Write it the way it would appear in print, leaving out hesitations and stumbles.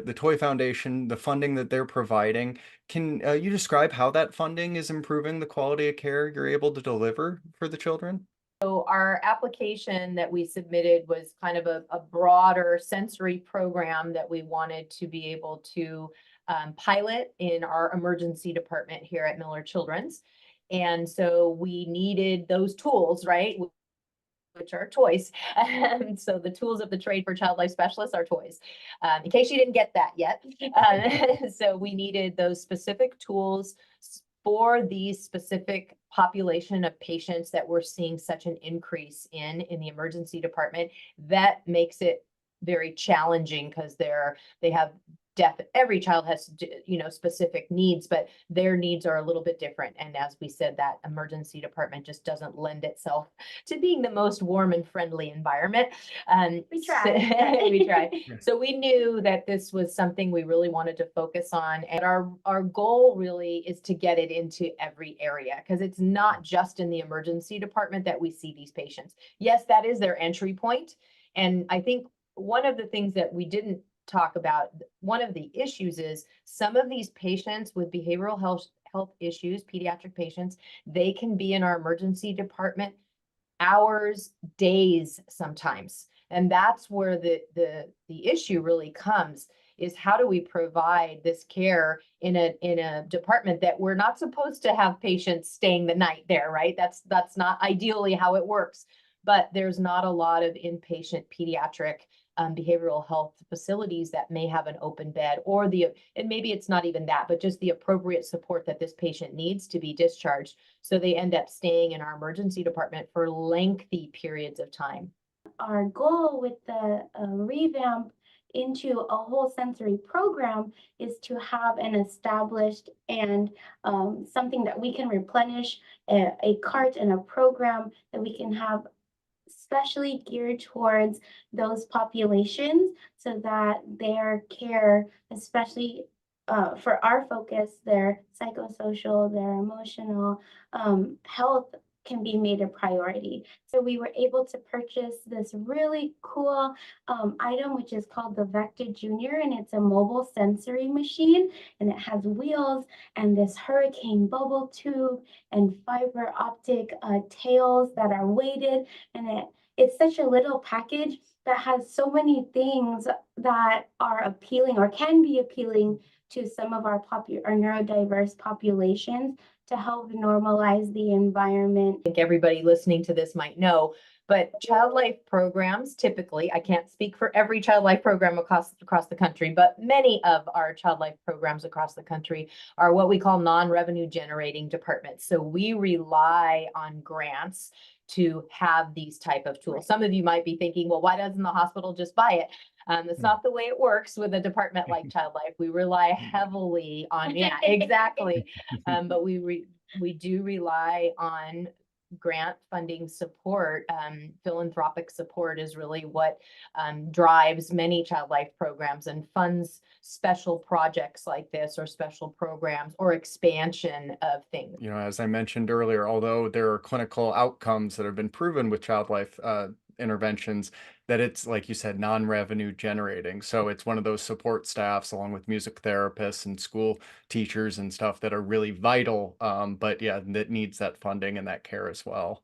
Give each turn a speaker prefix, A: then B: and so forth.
A: The Toy Foundation, the funding that they're providing, can you describe how that funding is improving the quality of care you're able to deliver for the children?
B: So our application that we submitted was kind of a broader sensory program that we wanted to be able to pilot in our emergency department here at Miller Children's. And so we needed those tools, right? Which are toys. And so the tools of the trade for child life specialists are toys, in case you didn't get that yet. So we needed those specific tools for these specific population of patients that we're seeing such an increase in the emergency department. That makes it very challenging because they have every child has specific needs, but their needs are a little bit different. And as we said, that emergency department just doesn't lend itself to being the most warm and friendly environment.
C: We try.
B: We try.
A: Yeah.
B: So we knew that this was something we really wanted to focus on. And our goal really is to get it into every area, because it's not just in the emergency department that we see these patients. Yes, that is their entry point. And I think one of the things that we didn't talk about, one of the issues is some of these patients with behavioral health issues, pediatric patients, they can be in our emergency department hours, days sometimes. And that's where the issue really comes, is how do we provide this care in a department that we're not supposed to have patients staying the night there, right? That's not ideally how it works. But there's not a lot of inpatient pediatric behavioral health facilities that may have an open bed, or and maybe it's not even that, but just the appropriate support that this patient needs to be discharged. So they end up staying in our emergency department for lengthy periods of time.
C: Our goal with the revamp into a whole sensory program is to have an established and something that we can replenish, a cart and a program that we can have especially geared towards those populations, so that their care, especially for our focus, their psychosocial, their emotional health, can be made a priority. So we were able to purchase this really cool item, which is called the Vector Junior, and it's a mobile sensory machine, and it has wheels and this hurricane bubble tube and fiber optic tails that are weighted, and it's such a little package that has so many things that are appealing or can be appealing to some of our neurodiverse populations, to help normalize the environment.
B: I think everybody listening to this might know, but child life programs typically, I can't speak for every child life program across the country, but many of our child life programs across the country are what we call non-revenue generating departments. So we rely on grants to have these type of tools. Some of you might be thinking, well, why doesn't the hospital just buy it? It's not the way it works with a department like Child Life. We rely heavily on, yeah, exactly. But we do rely on grant funding support. Philanthropic support is really what drives many child life programs and funds special projects like this, or special programs, or expansion of things.
A: You know, as I mentioned earlier, although there are clinical outcomes that have been proven with child life interventions, that it's, like you said, non-revenue generating. So it's one of those support staffs, along with music therapists and school teachers and stuff, that are really vital. But yeah, that needs that funding and that care as well.